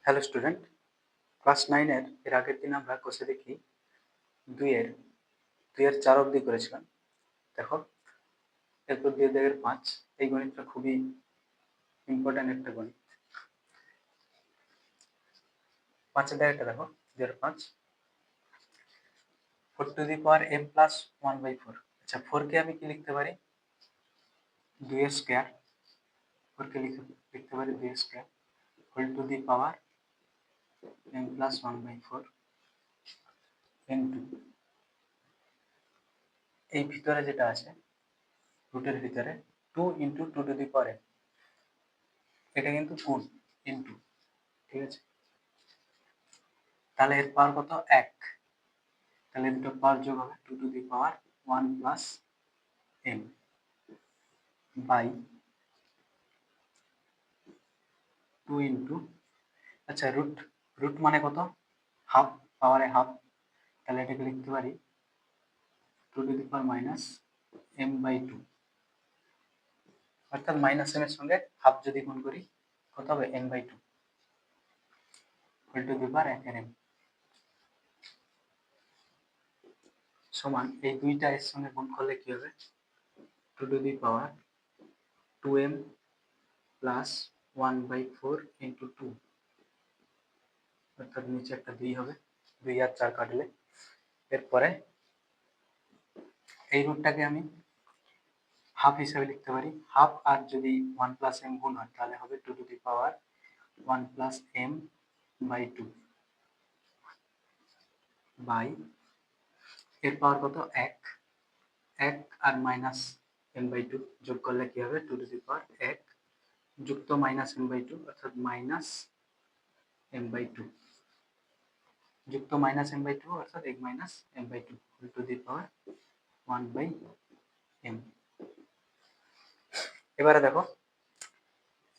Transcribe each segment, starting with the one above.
Hello student, class 9 এর আগের দিন আমরা কোষে দেখি 2 এর 4 অবধি করেছিলাম। দেখো, এরপর 2 এর 5। এই গণিতটা খুবই ইম্পর্টেন্ট একটা গণিত। 5 এর দাগেরটা দেখো, 2 এর 5, 4 two the power m plus 1/4। আচ্ছা, 4 কে আমি কি লিখতে পারি? 2 এর স্কয়ার। 4 কে লিখতে পারি 2 এর square whole to the power m plus 1/4 into এই ভিতরে যেটা আছে রুটের ভিতরে 2 into 2 to the power m, এটা কিন্তু গুণ ইনটু, ঠিক আছে? তাহলে এর পাওয়ার কত? 1। তাহলে দুটো পাওয়ার যোগ হবে 2 to the power 1 plus m by 2 into, আচ্ছা রুট মানে কত? হাফ, পাওয়ারে হাফ। তাহলে এটাকে লিখতে পারি 2 to the power minus m by 2, অর্থাৎ মাইনাস m এর সঙ্গে হাফ যদি গুণ করি কত হবে? m by 2 whole to the power 1 এর m সমান এই দুইটা এর সঙ্গে গুণ করলে কি হবে? 2 to the power 2m plus 1/4 into 2, অর্থাৎ নিচে একটা 2 হবে, 2 আর 4 কাটলে। এরপরে এই রুটটাকে আমি হাফ হিসেবে লিখতে পারি। হাফ আর যদি 1 প্লাস m গুণ হয় তাহলে হবে 2 to the power 1 plus m by 2 by, এর পাওয়ার কত? 1। 1 আর মাইনাস m বাই 2 যোগ করলে কি হবে? 2 টু দি পাওয়ার 1 যুক্ত মাইনাস m বাই 2, অর্থাৎ মাইনাস m বাই 2 যুক্ত মাইনাস m বাই 2, অর্থাৎ 1 minus m by 2 whole to the power 1 by m। এবারে দেখো,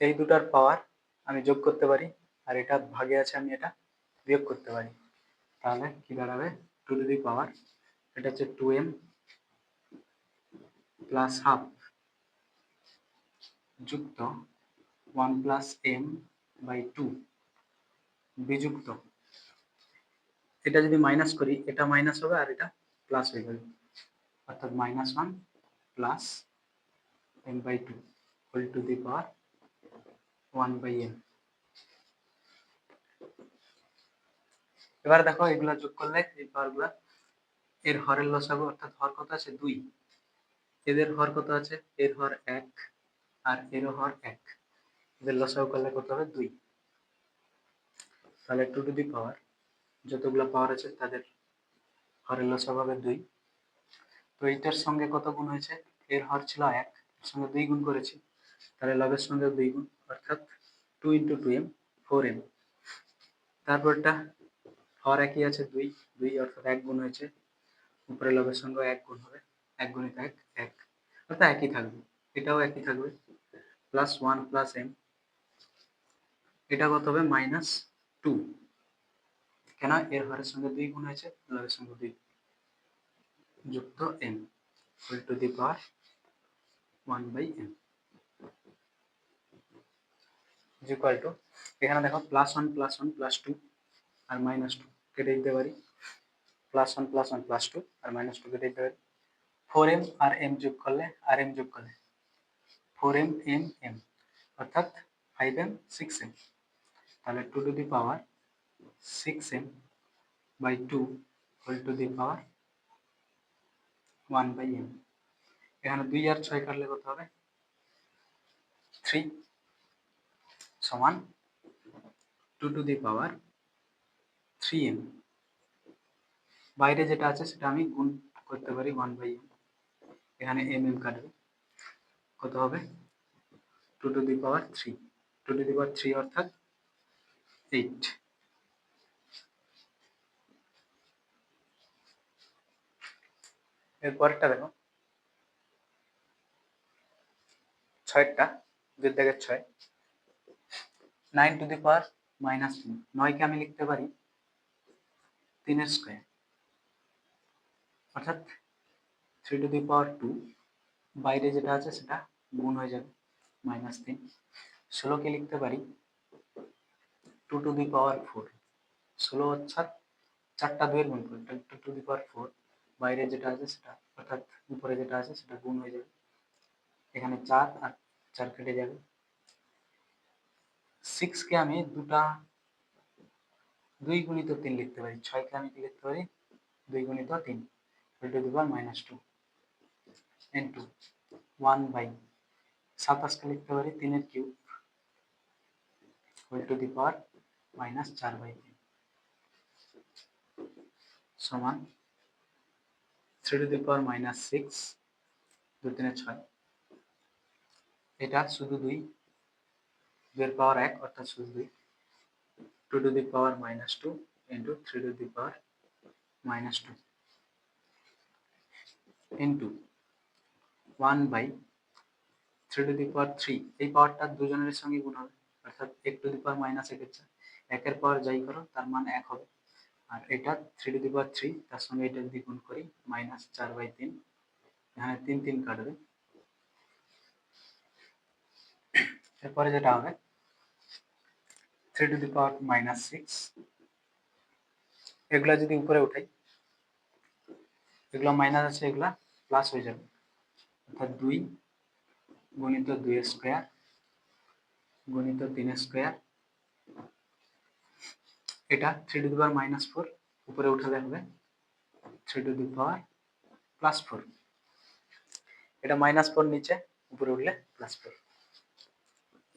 এই দুটার পাওয়ার আমি যোগ করতে পারি, আর এটা ভাগে আছে আমি এটা বিয়োগ করতে পারি। তাহলে কি দাঁড়াবে? 2 টু দি পাওয়ার, এটা হচ্ছে 2m প্লাস হাফ যুক্ত 1 প্লাস m বাই 2 বিযুক্ত, এটা যদি মাইনাস করি এটা মাইনাস হবে আর এটা প্লাস হয়ে যাবে, অর্থাৎ minus 1 plus m by 2 whole to the power 1 by m। এবার দেখো, এগুলা যোগ করলে এই পাওয়ারগুলা, এর হরের লসাগু, অর্থাৎ হর কত আছে? 2। এদের হর কত আছে? এর হর 1 আর এরও হর 1, এদের লসাগু করলে কত হবে? 2। তাহলে 2 টু দি পাওয়ার যতগুলো পাওয়ার আছে তাদের হরের লসাগু হবে 2। তো এইটার সঙ্গে কত গুণ হয়েছে? এর হর ছিল 1, এর সঙ্গে 2 গুণ করেছি, তাহলে লবের সঙ্গে 2 গুণ, অর্থাৎ 2 ইন্টু 2m 4m। তারপরটা হর একই আছে 2, 2 অর্থাৎ 1 গুণ হয়েছে, উপরে লবের সঙ্গে 1 গুণ হবে, 1 গুণিত 1 1, অর্থাৎ একই থাকবে, এটাও একই থাকবে, প্লাস 1 প্লাস m, এটা কত হবে? মাইনাস 2, কেন? এর হরের সঙ্গে 2 গুণ হয়েছে, লবের সঙ্গে 2 যুক্ত m whole to the power 1 by m equal to, এখানে দেখো প্লাস 1 প্লাস 1 প্লাস 2 আর মাইনাস 2 কেটে দিতে পারি, প্লাস 1 প্লাস 1 প্লাস 2 আর মাইনাস 2 কেটে দিতে পারি। 4m আর m যোগ করলে, আর m যোগ করলে 4m m m, অর্থাৎ 5m 6m। তাহলে 2 to the power 6m by 2 whole to the power 1 by m। এখানে 2 আর 6 কাটলে কত হবে? 3 সমান 2 টু দি পাওয়ার 3m। বাইরে যেটা আছে সেটা আমি গুণ করতে পারি 1 বাই m, এখানে m m কাটবে, কত হবে? 2 to the power 3, 2 to the power 3 অর্থাৎ 8। এরপরটা দেখো, 6টা, 2 দাগের 6, 9 টু দি পাওয়ার মাইনাস 3, 9 কে আমি লিখতে পারি 3 এর স্কয়ার, অর্থাৎ 3 টু দি পাওয়ার 2, বাইরে যেটা আছে সেটা গুণ হয়ে যাবে, মাইনাস 3। 16 কে লিখতে পারি 2 টু দি পাওয়ার 4, 16 অর্থাৎ 4টা 2 এর গুণ করে 2 টু দি পাওয়ার 4, বাইরে যেটা আছে সেটা অর্থাৎ উপরে যেটা আছে সেটা গুণ হয়ে যাবে, এখানে 4 আর 4 কেটে যাবে। 6 কে আমি 2 গুণিত 3 লিখতে পারি, 6 কে আমি কি লিখতে পারি 2 গুণিত 3 to the power -2 into 1 by 27 কে লিখতে পারি 3 এর কিউব টু দি পাওয়ার -4/3 সমান 3 টু দি পাওয়ার -6, 2 3 6, এটা শুধু 2, 2 এর পাওয়ার 1 অর্থাৎ শুধু 2, 2 to the power -2 into 3 to the power -2 into 1 by 3 to the power 3, এই পাওয়ারটা দুজনের সঙ্গে গুণ হবে অর্থাৎ 1 টু দি পাওয়ার -1 এর 1 এর পাওয়ার যাই করো তার মান 1 হবে, আর এটা 3 টু দি পাওয়ার 3 তার সঙ্গে এটা যদি গুণ করি -4/3, এখানে 3 3 কাটবে, এরপরে যেটা হবে 3 টু দি পাওয়ার -6, এগুলা যদি উপরে উঠাই এগুলা মাইনাস আছে এগুলা প্লাস হয়ে যাবে, অর্থাৎ 2 গুণিত 2 স্কয়ার গুণিত 3 স্কয়ার, এটা 3 টু দি পাওয়ার -4 উপরে উঠালে হবে 3 টু দি পাওয়ার +4, এটা -4 নিচে উপরে উঠলে +4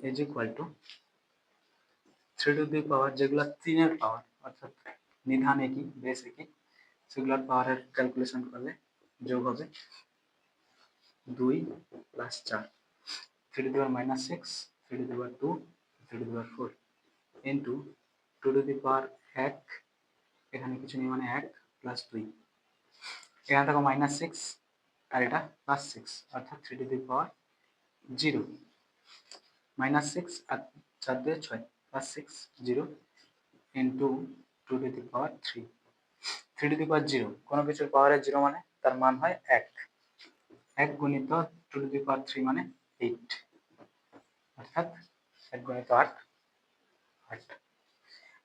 is equal to 3 to the power যেগুলা 3 এর পাওয়ার অর্থাৎ নিধান একই বেস একই সেগুলোর পাওয়ারের ক্যালকুলেশন করলে যোগ হবে 2 + 4, 3 to the power -6, 3 to the power 2, 3 to the power 4 into 2 to the power 1, এখানে কিছু নেই মানে 1 প্লাস 2, এখানে থাকো -6 আর এটা +6 অর্থাৎ 3 টু দি পাওয়ার 0, -6 আর 4 দিয়ে 6 +6 0 into 2 to the power 3, 3 to the power 0 কোনো কিছুর পাওয়ারের 0 মানে তার মান হয় 1, 1 গুণিত 2 টু দি পাওয়ার 3 মানে 8, অর্থাৎ 1 গুণিত 8 8।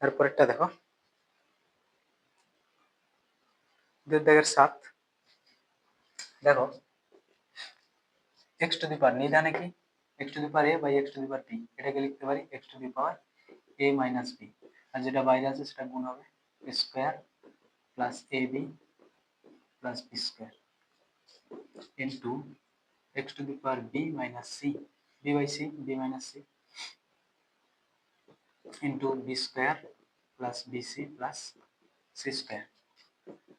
এরপরেরটা দেখো 7, দেখো x টু দি পাওয়ার নিধানে কি x to the power a by x to the power b, এটাকে লিখতে পারি x to the power a minus b, আর যেটা বাইরে আছে সেটা গুণ হবে square plus ab plus b square into x to the power b minus c, b by c, b minus c into b square plus bc plus c square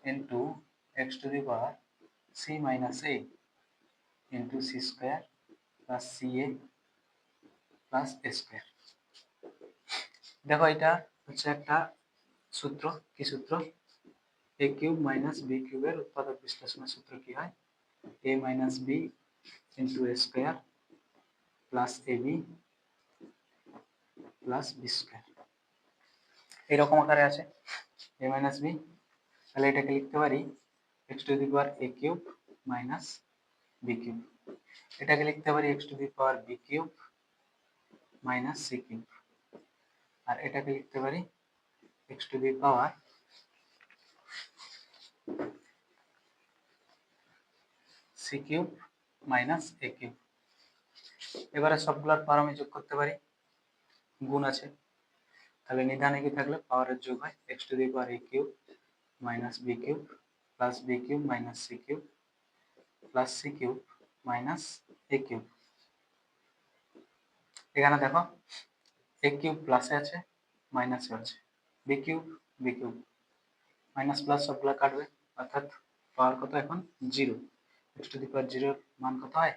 into x to the power c minus a into c square plus ca plus a square. দেখো এটা হচ্ছে একটা সূত্র, কি সূত্র a cube minus b কিউবের উৎপাদক বিশ্লেষণের সূত্র কি হয় a minus b into a square plus ab plus b square, এরকম আকারে আছে a মাইনাস b, তাহলে এটাকে লিখতে পারি x to the power a cube minus b cube, এটাকে লিখতে পারি x to the power b cube minus c cube, আর এটাকে লিখতে পারি x to the power c cube minus a cube. এবারে সবগুলোর পাওয়ার আমি যোগ করতে পারি, গুণ আছে তাহলে নিধানে কি থাকলে পাওয়ারের যোগ হয় x to the power a cube minus b cube plus b cube minus c cube plus c cube minus a cube. এখানে দেখো a কিউব প্লাসে আছে মাইনাসে আছে, b কিউব মাইনাস প্লাস সবগুলো কাটবে অর্থাৎ পাওয়ার কত এখন 0, x টু দি পাওয়ার 0 এর মান কত হয়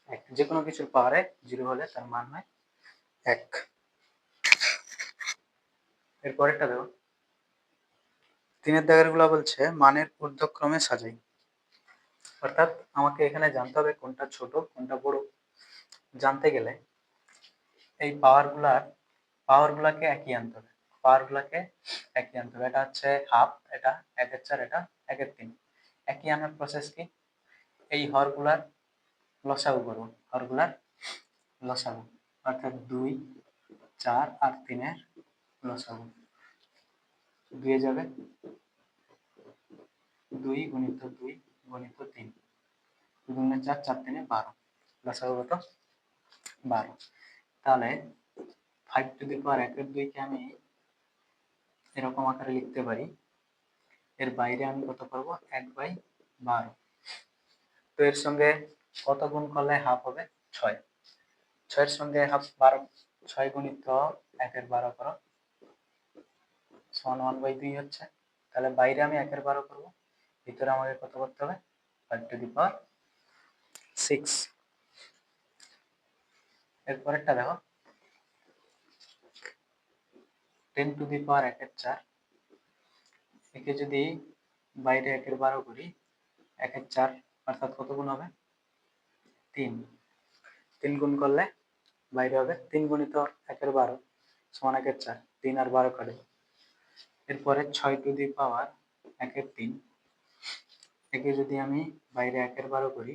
1, যে কোনো কিছুর পাওয়ারে 0 হলে তার মান হয় 1। এরপরেরটা দেখো 3 দাগের গুলো বলছে মানের ঊর্ধ্বক্রমে সাজাই, অর্থাৎ আমাকে এখানে জানতে হবে কোনটা ছোট কোনটা বড়, জানতে গেলে এই পাওয়ারগুলোকে একই আনতে হবে, এটা হচ্ছে হাফ, এটা 1/4, এটা 1/3, একই আনার প্রসেস কি এই হরগুলার লসাগু করব, হরগুলার লসাগু অর্থাৎ 2 4 আর 3 এর লসাগু 2 যাবে 2 গুণিত 2 গুণিত 3 2 গুণে 4 4 3 12 লসাগু কত 12। তাহলে 5 টু দি পাওয়ার 1 এর 2 কে আমি এরকম আকারে লিখতে পারি, এর বাইরে আমি কত করব 1/12। তো এর সঙ্গে কত গুণ করলে হাফ হবে 6, 6 এর সঙ্গে হাফ 12, 6 গুণিত 1 এর 12 করো সমান 1/2 হচ্ছে। তাহলে বাইরে আমি 1 এর 12 করব, ভিতরে আমাকে কত করতে হবে 5 টু দি পাওয়ার 6। এর পরেরটা দেখো 10 টু দি পাওয়ার 1 এর 4, একে যদি বাইরে 1 এর 12 করি 1 এর 4 অর্থাৎ কত গুণ হবে 3, 3 গুণ করলে বাইরে হবে 3 গুণিত 1 এর 12 সমান 1 এর 4, 3 আর 12 কাটে। এরপরে 6 টু দি পাওয়ার 1 এর 3, একে যদি আমি বাইরে 1 এর 12 করি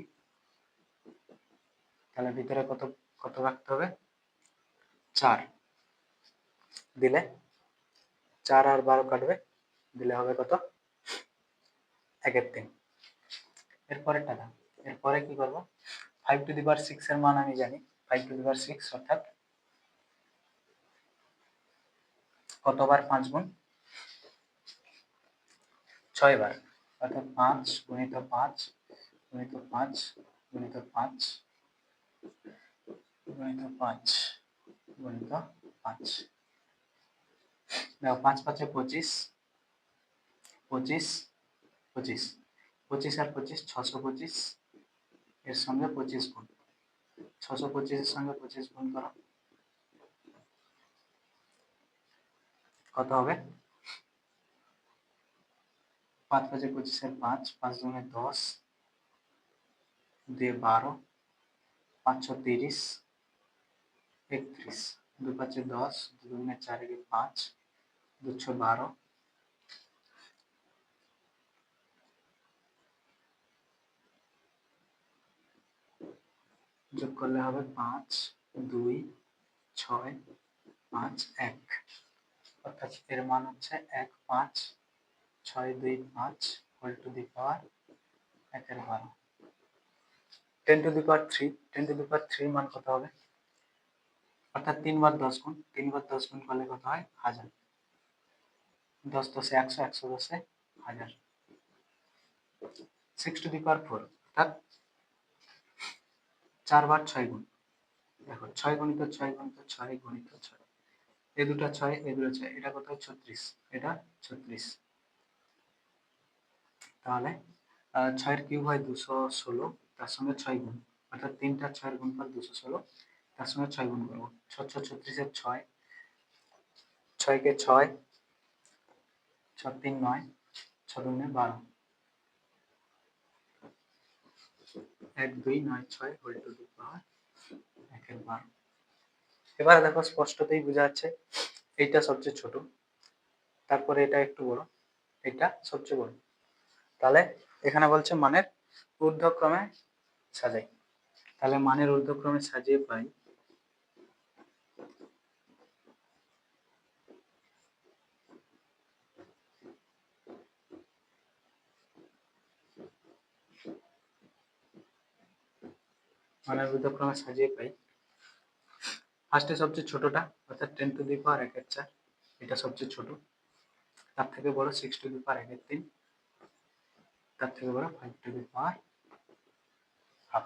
তাহলে ভিতরে কত কত রাখতে হবে 4, দিলে 4 আর 12 কাটবে, দিলে হবে কত 1 এর 3। এরপরেরটা দাও, এরপরে কি করব 5 টু দি পাওয়ার 6 এর মান আমি জানি, 5 টু দি পাওয়ার 6 অর্থাৎ কতবার 5 গুণ 6 বার, অর্থাৎ 5 গুণিত 5 গুণিত 5 গুণিত 5 গুণিত 5 গুণিত 5। দেখো 5 5 25, 25 25 25 আর 25 625, এর সঙ্গে 25 গুণ 625 এর সঙ্গে 25 গুণ করো কত হবে 5 5 25 এর 5, 5 দুগুণে 10, 2 12, 5 6 30, 31, 2 5 10, 2 দুগুণে 4 একে 5, 2 6 12, যোগ করলে হবে 5 2 6 5 1, অর্থাৎ এর মান হচ্ছে 1 5 6 2 5 হোল টু দি পাওয়ার 1 এর 12। 10 two the power 3, 10 two the power 3 মান কত হবে, অর্থাৎ 3 বার 10 গুণ, 3 বার 10 গুণ করলে কত হয় 1000, 10 10 এ 100, 100 10 এ 1000। 6 টু দি পাওয়ার 4, অর্থাৎ 4 বার 6 গুণ, দেখো 6 গুণিত 6 গুণিত 6 গুণিত 6, এই দুটো 6 এই দুটো 6, এটা কত 36, এটা 36। তাহলে 6 এর কিউব হয় 216, তার সঙ্গে 6 গুণ, অর্থাৎ 3টা 6 এর গুণফল 216, তার সঙ্গে 6 গুণ করব, 6 6 36 এর 6, 6 কে 6, 6 3 9, 6 দুগুণে 12, 1 2 9 6 হোল টু দি পাওয়ার 1 এর 12। এবারে দেখো স্পষ্টতই বোঝা যাচ্ছে এইটা সবচেয়ে ছোট, তারপরে এটা একটু বড়, এটা সবচেয়ে বড়। তাহলে এখানে বলছে মানের ঊর্ধ্বক্রমে সাজাই, তাহলে মানের ঊর্ধ্বক্রমে সাজিয়ে পাই মানের ঊর্ধ্বক্রমে সাজিয়ে পাই ফার্স্টে সবচেয়ে ছোটটা অর্থাৎ 10 টু দি পাওয়ার 1 এর 4, এটা সবচেয়ে ছোট, তার থেকে বড় 6 টু দি পাওয়ার 1 এর 3, তার থেকে বড় 5 টু দি পাওয়ার হাফ।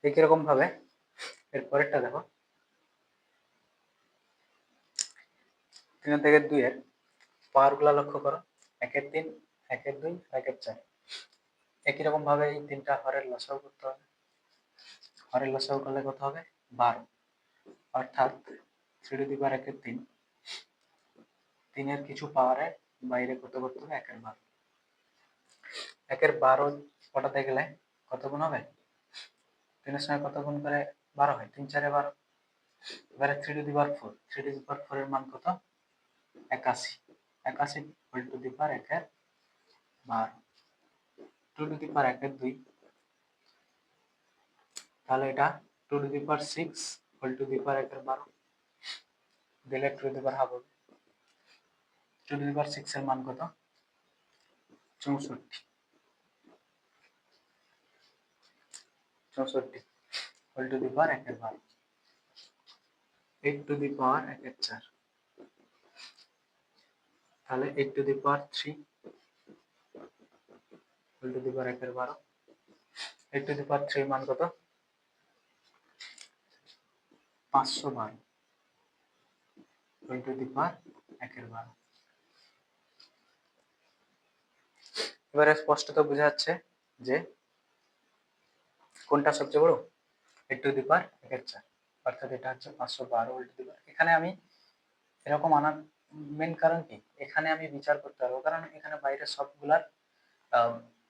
একই রকম ভাবে এর পরেরটা দেখো 3 থেকে 2 এর পাওয়ার গুলা লক্ষ্য করো, 1 এর 3, 1 এর 2, 1 এর 4। একই রকম ভাবে এই তিনটা হরের লসাগু করতে হবে, হরের লসাগু করলে কত হবে 12, অর্থাৎ 3 টু দি পাওয়ার 1 এর 3, 3 এর কিছু পাওয়ারের বাইরে কত করতে হবে 1 এর 12, 1 এর 12 ওঠাতে গেলে কত গুণ হবে, 3 এর সঙ্গে কত গুণ করে 12 হয়, 3 4 এ 12। এবারে 3 to the power 4, 3 to the power 4 এর মান কত 81, 81 হোল টু দি পাওয়ার 1 এর 12, 2 টু দি পাওয়ার 1 এর 2, তাহলে এটা 2 to the power 6 whole to the power 1/12 দিলে টু দি পাওয়ার হাফ হবে। টু দি পাওয়ার 6 এর মান কত? 64 whole to the power 1/12 8 to the power 1/4 তাহলে 8 to the power 3 whole to the power 1/12 8 to the power 3 মান কত? 512 whole to the power 1/12। এবারে স্পষ্টত বোঝা যাচ্ছে যে কোনটা সবচেয়ে বড়? 8 টু দি পাওয়ার 1/4 অর্থাৎ এটা হচ্ছে 512 হোল টু দি পাওয়ার। এখানে আমি এরকম আনার মেন কারণ কি, এখানে আমি বিচার করতে পারবো কারণ এখানে বাইরে সবগুলার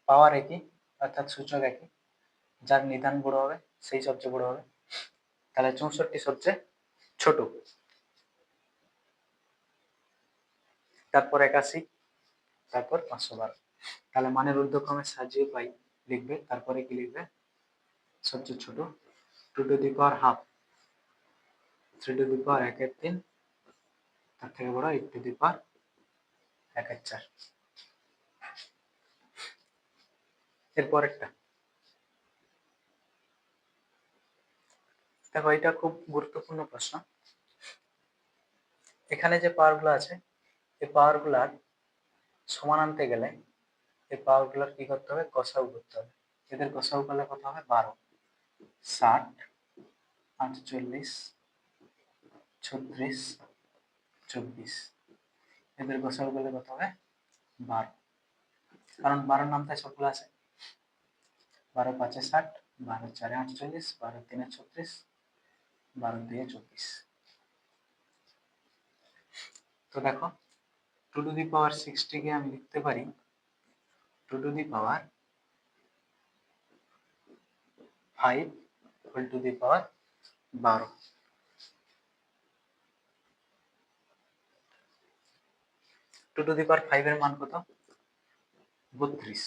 পাওয়ার একই অর্থাৎ সূচক একই, যার নিদান বড় হবে সেই সবচেয়ে বড় হবে। তাহলে 64 সবচেয়ে ছোট, তারপর 81, তারপর 512। তাহলে মানের ঊর্ধ্বক্রমে সাজিয়ে পাই লিখবে, তারপরে কি লিখবে? সবচেয়ে ছোট 2 to the power half 3 to the power 1/3 তার থেকে বড় 8 টু দি পাওয়ার 1/4। এরপর একটা দেখো, এটা খুব গুরুত্বপূর্ণ প্রশ্ন। এখানে যে পাওয়ারগুলো আছে এই পাওয়ারগুলার সমান আনতে গেলে এই পাওয়ারগুলার কি করতে হবে? গসাগু করতে হবে। এদের গসাগু করলে কত হবে? 12, 60, 48, 36, 24। এদের গসাগু করলে কত হবে? 12, কারণ 12 নামটায় সবগুলো আছে। 12 5 60, 12 4 48, 12 3 36, 12 2 24। তো দেখো 2 টু দি পাওয়ার 60 কে আমি লিখতে পারি 2 to the power 5 whole to the power 12। 2 to the power 5 এর মান কত? 32।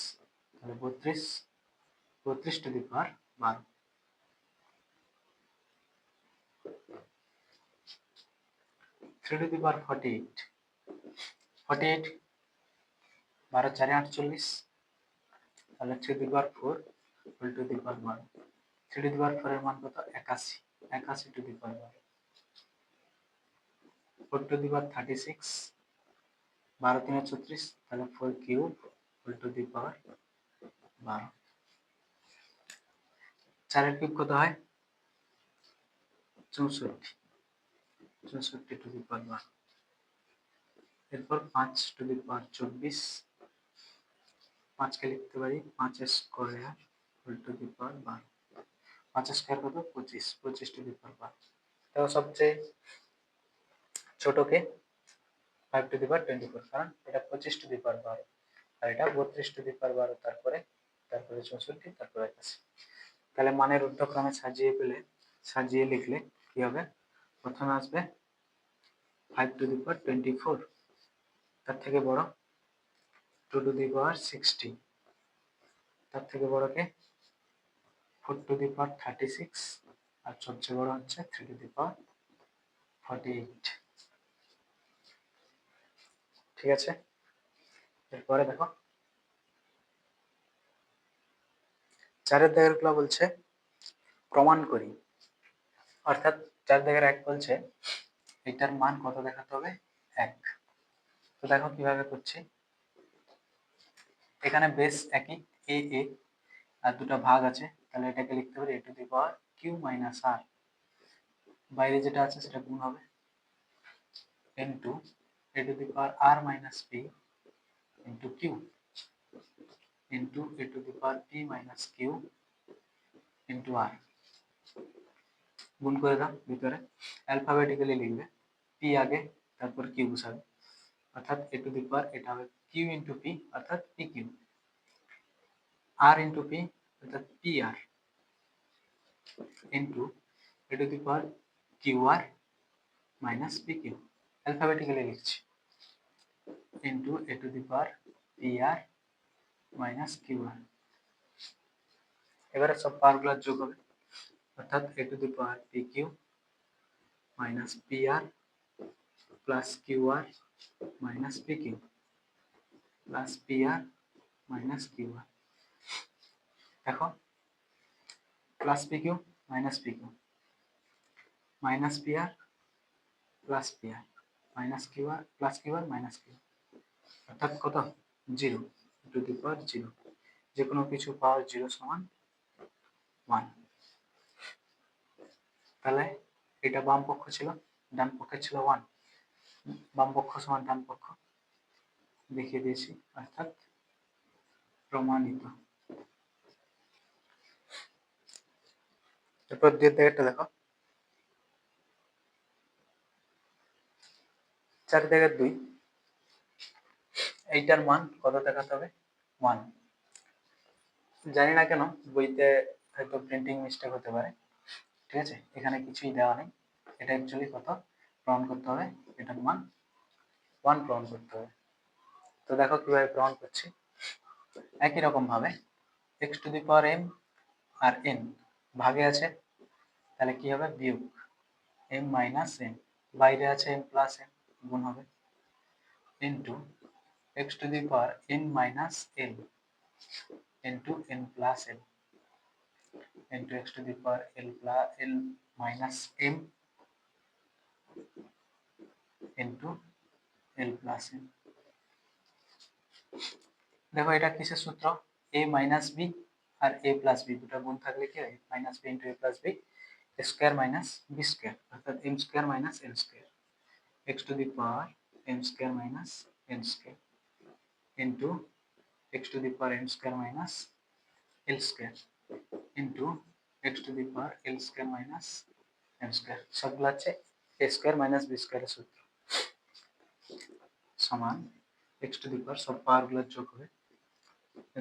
তাহলে 32 two the power 12। 3 to the পাওয়ার 48, 48 12 4 48, তাহলে 3 to the power 4 whole to the power 12। 3 to the power 4 এর মান কত? 81, 81 two the power 12। 4 two the পাওয়ার 36, 12 3 36, তাহলে 4 cube whole to the power 12। 4 এর কিউব কত হয়? 64, 64 টু দি পাওয়ার 12। এরপর 5 টু দি পাওয়ার 24, 5 কে লিখতে পারি 5 square whole to the power 12। 5 square কত? 25, 25 টু দি পাওয়ার 12। দেখো সবচেয়ে ছোটকে 5 টু দি পাওয়ার 24, কারণ এটা 25 টু দি পাওয়ার 12 আর এটা 32 টু দি পাওয়ার 12, তারপরে 64, তারপরে 81। তাহলে মানের ঊর্ধ্বক্রমে সাজিয়ে লিখলে কি হবে? প্রথমে আসবে 5 টু দি পাওয়ার 24, তার থেকে বড় 2 টু দি পাওয়ার 60, তার থেকে বড় কে 4 টু দি পাওয়ার 36, আর সবচেয়ে বড় হচ্ছে 3 টু দি পাওয়ার 48। ঠিক আছে, এরপরে দেখো 4 দাগের গুলো বলছে প্রমাণ করি, অর্থাৎ 4 দাগের 1 বলছে এটার মান কত দেখাতে হবে? 1। তো দেখো কিভাবে করছি। এখানে বেস একই a আর দুটো ভাগ আছে, তাহলে এটাকে লিখতে পারি a to the power q minus r, বাইরে যেটা আছে সেটা গুণ হবে, into a to the power r minus p into q into a to the power p minus q into r। গুণ করে দাও, ভিতরে অ্যালফাবেটিক্যালি লিখবে, p আগে তারপর q বসাবে, অর্থাৎ a টু দি পাওয়ার এটা হবে q ইনটু p অর্থাৎ pq, r ইনটু p অর্থাৎ pr into a to the power qr minus pq, alphabetically লিখছি, into a to the power pr minus qr। এবারে সব পাওয়ারগুলো যোগ হবে, অর্থাৎ a to the power pq minus P R plus Q R minus P Q plus P R minus Q R. দেখো plus P Q minus P R plus P R minus Q আর plus Q R minus Q, অর্থাৎ কত? 0 two the power 0। যে কোনো কিছু পাওয়ার 0 সমান 1। তাহলে এটা বাম পক্ষ ছিল, ডান পক্ষে ছিল 1। বাম পক্ষ সমান ডান পক্ষ দেখিয়ে দিয়েছি, অর্থাৎ প্রমাণিত। এরপর দুই দাগেরটা দেখো, 4 দাগের 2, এইটার মান কত দেখাতে হবে? 1। জানি না কেন বইতে হয়তো প্রিন্টিং মিস্টেক হতে পারে, ঠিক আছে? এখানে কিছুই দেওয়া নেই। এটা অ্যাকচুয়ালি কত প্রমাণ করতে হবে? এটার মান 1 প্রমাণ করতে হবে। তো দেখো কিভাবে প্রমাণ করছি। একই রকম ভাবে x to the power m আর n ভাগে আছে, তাহলে কি হবে? বিয়োগ m মাইনাস n, বাইরে আছে m প্লাস n, গুণ হবে into x to the power n minus l into n plus l into x to the power l minus m into l plus m। দেখো এটা কিসের সূত্র? a মাইনাস b আর a plus b দুটো গুণ থাকলে কি হয়? Minus b into a plus b square minus b square, অর্থাৎ m square minus n square, x to the power m square minus n square into x to the power m square minus l square into x to the power l square minus m square, সবগুলো হচ্ছে a square minus b স্কয়ারের সূত্র, সমান x to the পাওয়ার সব পাওয়ার গুলো যোগ হবে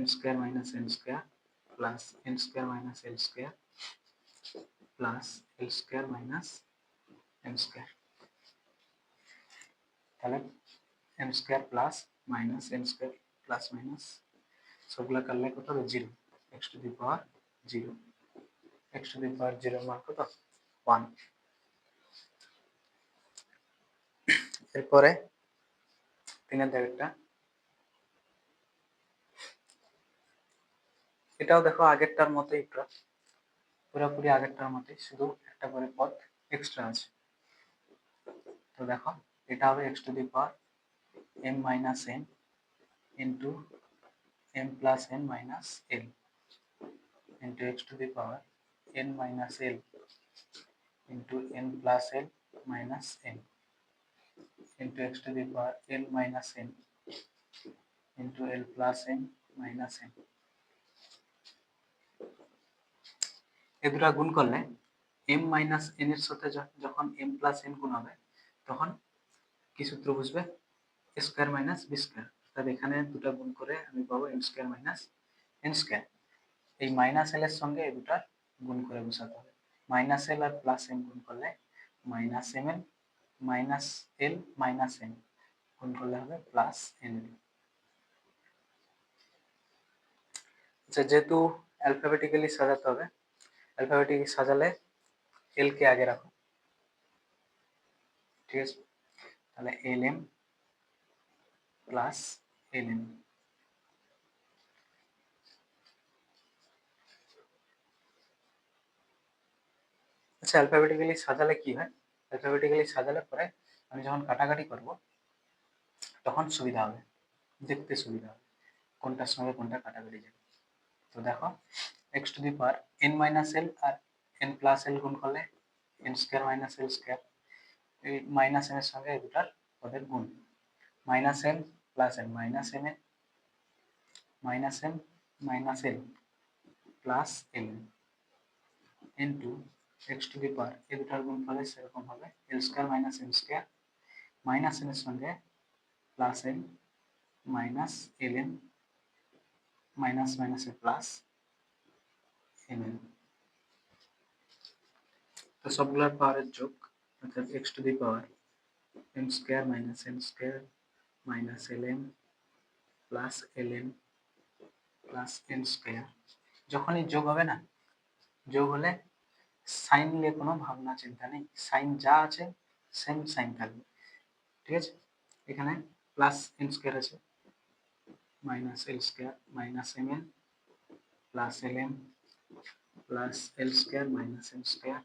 m square minus n square plus n square minus l square plus l square minus m square. তাহলে m square plus minus n square plus minus সবগুলা করলে কত হবে? 0। x to the power 0, x to the power 0 মান কত? 1। এরপরে 3 দাগেরটা, এটাও দেখো আগেরটার মতোই, পুরোপুরি আগেরটার মতোই, শুধু একটা করে পদ এক্সট্রা আছে। তো দেখো এটা হবে x to the power m minus n into m plus n minus l into x to the power n minus l into n plus l minus n into x to the power l minus n into l plus n minus n। এ দুটো গুণ করলে m minus n এর সাথে যখন m plus n গুণ হবে তখন কি সূত্র বুঝবে? স্কয়ার মাইনাস বি স্কয়ার, অর্থাৎ এখানে দুটো গুণ করে আমি পাবো m square minus n square. এই মাইনাস l এর সঙ্গে এই দুটো গুণ করে বসাতে হবে। মাইনাস l আর প্লাস m গুণ করলে minus ml minus l minus n গুণ করলে হবে প্লাস nl। আচ্ছা, যেহেতু অ্যালফাবেটিক্যালি সাজাতে হবে, অ্যালফাবেটিক্যালি সাজালে l কে আগে রাখো, ঠিক আছে? তাহলে lm প্লাস ln। আচ্ছা, অ্যালফাবেটিক্যালি সাজালে কি হয়? অ্যালফাবেটিক্যালি সাজালে পরে আমি যখন কাটাকাটি করব তখন সুবিধা হবে, দেখতে সুবিধা হবে কোনটার সঙ্গে কোনটা কাটাকাটি যাবে। তো দেখো x to the power n minus l আর n প্লাস l গুণ করলে n square minus l square, এই মাইনাস n এর সঙ্গে এই দুটার পদের গুণ, minus m plus n minus m minus m minus l plus l into x to the power এই দুটার গুণ ফলে সেরকম হবে l square minus m square, minus n এর সঙ্গে plus n minus ln minus মাইনাসে প্লাস mn। তো সবগুলোর পাওয়ারের যোগ, অর্থাৎ x to the power m square minus n square minus lm plus ln plus n square. যখনই যোগ হবে না, যোগ হলে সাইন নিয়ে কোনো ভাবনা চিন্তা নেই, সাইন যা আছে সেম সাইন থাকবে। ঠিক আছে, এখানে প্লাস এন স্কোয়ার আছে, minus l square minus m n plus l m plus l square minus m square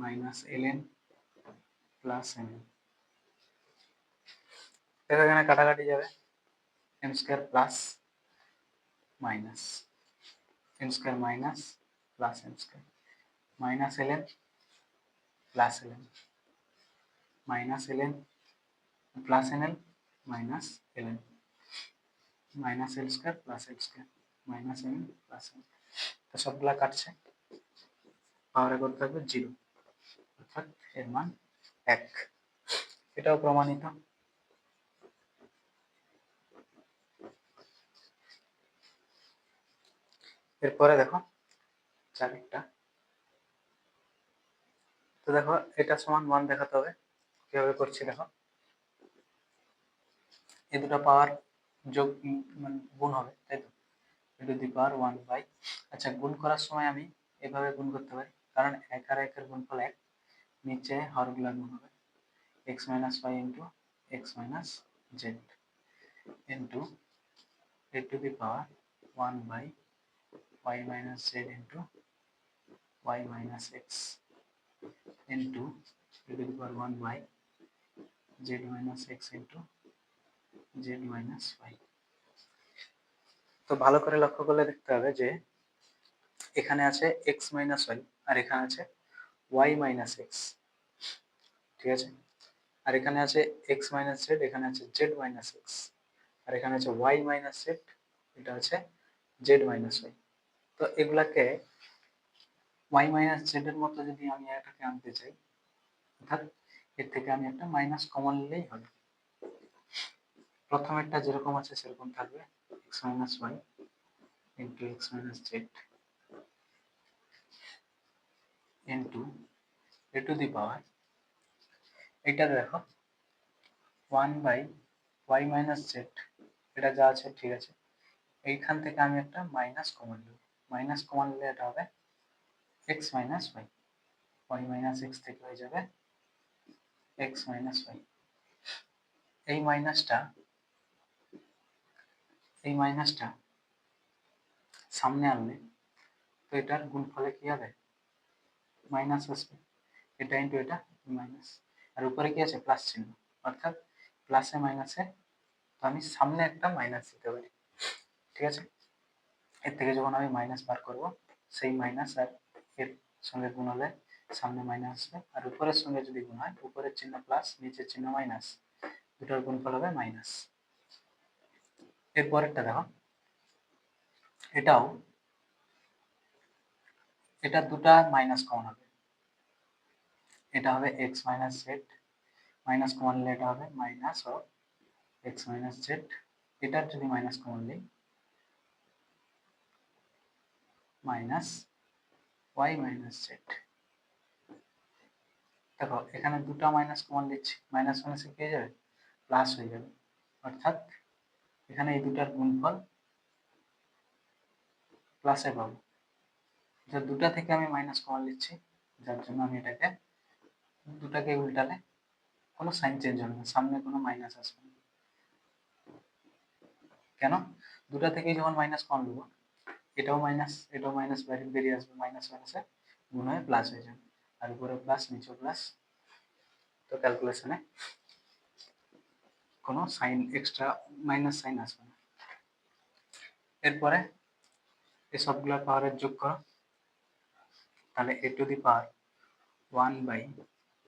minus l n plus m n. দেখো এখানে কাটাকাটি যাবে, m square plus minus n square minus plus n square minus l n plus l n minus l n plus n l minus l n minus l square plus l square minus n l plus n. তো সবগুলা কাটছে, পাওয়ারে করতে থাকবে 0, অর্থাৎ এর মান 1। এটাও প্রমাণিত। এরপরে দেখো চারেরটা, তো দেখো এটা সমান 1 দেখাতে হবে, কিভাবে করছি দেখো। এই দুটো পাওয়ার যোগ মানে গুণ হবে, তাই তো, e to the power 1 by, আচ্ছা গুণ করার সময় আমি এভাবে গুণ করতে পারি, কারণ 1 আর 1 এর গুণফল 1, নিচে হরগুলা গুণ হবে, x minus y into x minus z into e to the power 1 by y minus z into y minus x into e to the power 1 by z minus x into z minus y। তো ভালো করে লক্ষ্য করলে দেখতে হবে যে এখানে আছে x মাইনাস y আর এখানে আছে y মাইনাস এক্স, ঠিক আছে, আর এখানে আছে x মাইনাস জেড, এখানে আছে z মাইনাস এক্স, আর এখানে আছে y মাইনাস জেড, এটা আছে z মাইনাস y। তো এগুলাকে y মাইনাস জেড এর মতো যদি আমি এটাকে আনতে চাই, অর্থাৎ এর থেকে আমি একটা মাইনাস কমন নিলেই হবে। প্রথমেরটা যেরকম আছে সেরকম থাকবে, x minus y into x minus z into a to the power, এটা দেখো 1 বাই y মাইনাস জেড, এটা যা আছে ঠিক আছে, এইখান থেকে আমি একটা মাইনাস কমন নেব, মাইনাস কমন নিলে এটা হবে x minus y, y minus x থেকে হয়ে যাবে x মাইনাস y। এই মাইনাসটা সামনে আনলে তো এটার গুণফলে কি হবে, মাইনাস আসবে, এটা ইন্টু এটা মাইনাস, আর উপরে কি আছে প্লাস চিহ্ন, অর্থাৎ প্লাসে মাইনাসে, তো আমি সামনে একটা মাইনাস দিতে পারি। ঠিক আছে, এর থেকে যখন আমি মাইনাস বার করব, সেই মাইনাস আর এর সঙ্গে গুণ হলে সামনে মাইনাস আসবে, আর উপরের সঙ্গে যদি গুণ হয়, উপরের চিহ্ন প্লাস নিচের চিহ্ন মাইনাস, দুটোর গুণফল হবে মাইনাস। এর পরেরটা দেখো, এটা দুটা মাইনাস কমন হবে, এটা হবে x minus z, minus common নিলে এটা হবে minus of x minus Z, এটার যদি মাইনাস কমন নিই মাইনাস ওয়াই মাইনাস জেড। দেখো এখানে দুটো মাইনাস কমন দিচ্ছি, মাইনাস মাইনাসে কি হয়ে যাবে, প্লাস হয়ে যাবে, অর্থাৎ এখানে এই দুটার গুণফল প্লাসে পাবো, যে দুটা থেকে আমি মাইনাস কমন নিচ্ছি, যার জন্য আমি এটাকে দুটাকে উল্টালে কোনো সাইন চেঞ্জ হবে না, সামনে কোনো মাইনাস আসবে না। কেন, দুটা থেকে যখন মাইনাস কমন নেবো, এটাও মাইনাস বেরিয়ে আসবে, মাইনাস মাইনাসে গুণ হয়ে প্লাস হয়ে যাবে, আর উপরে প্লাস নিচেও প্লাস, তো ক্যালকুলেশনে কোনো সাইন এক্সট্রা মাইনাস সাইন আসবে না। এরপরে এই সবগুলা পাওয়ারের যোগ করো, তাহলে a to the power 1 by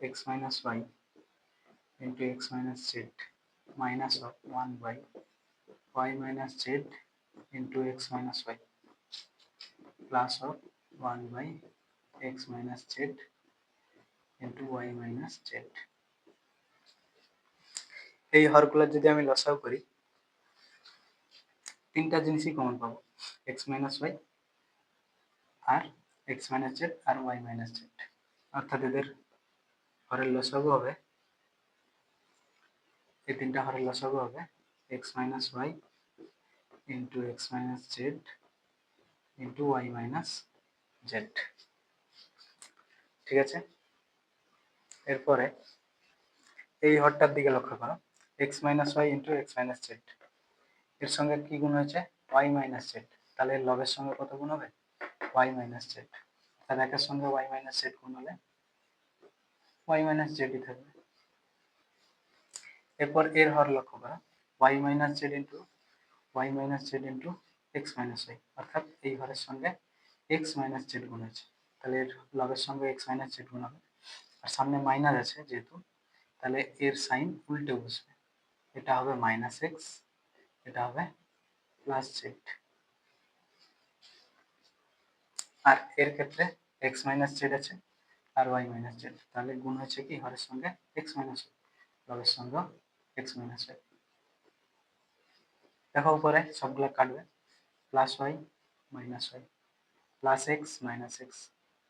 x minus y into x minus z minus of 1 by y minus z into x minus y plus of 1 by x minus z into y minus z. এই হরগুলোর যদি আমি লসাগু করি, তিনটা জিনিসই common পাবো, x minus Y আর x minus Z আর Y minus z, অর্থাৎ এদের হরের লসাগু হবে, এই তিনটা হরের লসাগু হবে x minus y into x minus z into y minus z. ঠিক আছে। এরপরে এই হরটার দিকে লক্ষ্য করো, x minus y into x minus z, এর সঙ্গে কি গুণ হয়েছে, ওয়াই মাইনাস জেড। তাহলে এর লবের সঙ্গে কত গুণ হবে, ওয়াই মাইনাস জেড। তাহলে একের সঙ্গে ওয়াই মাইনাস জেড গুণ হলে ওয়াই মাইনাস জেডই থাকবে। এরপর এর হর লক্ষ্য করো, y minus z into y minus z into x minus y, অর্থাৎ এই হরের সঙ্গে এক্স মাইনাস জেড গুণ হয়েছে, তাহলে এর লবের সঙ্গে এক্স মাইনাস জেড গুণ হবে। আর সামনে মাইনাস আছে যেহেতু, তাহলে এর সাইন উল্টে বসবে, এটা হবে মাইনাস এক্স, এটা হবে প্লাস জেড। আর এর ক্ষেত্রে এক্স মাইনাস জেড আছে আর ওয়াই মাইনাস জেড, তাহলে গুণ হয়েছে কি হরের সঙ্গে এক্স মাইনাস ওয়াই, লবের সঙ্গে এক্স মাইনাস ওয়াই। দেখো উপরে সবগুলো কাটবে, plus y minus y, plus x minus x,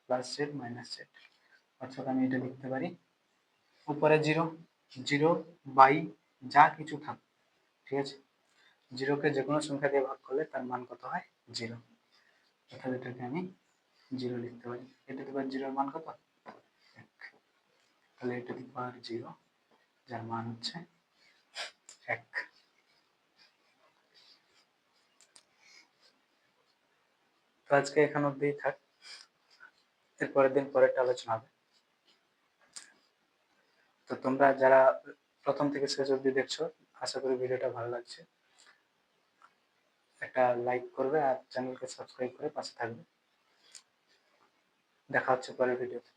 plus z minus z. অর্থাৎ আমি এটা লিখতে পারি, উপরে জিরো, জিরো বাই যা কিছু থাক, ঠিক আছে, জিরোকে যে কোনো সংখ্যা দিয়ে ভাগ করলে তার মান কত হয়, জিরো। অর্থাৎ এটাকে আমি জিরো লিখতে পারি। এটা টু পাওয়ার জিরোর মান কত, এক। তাহলে এটা টু পাওয়ার জিরো যার মান হচ্ছে এক। তো আজকে এখান অব্দি থাক, এর পরের দিন পরেরটা আলোচনা হবে। তো তোমরা যারা প্রথম থেকে শেষ অব্দি দেখছো, আশা করি ভিডিওটা ভালো লাগছে। একটা লাইক করবে আর চ্যানেলকে সাবস্ক্রাইব করে পাশে থাকবে। দেখা হচ্ছে পরের ভিডিওতে।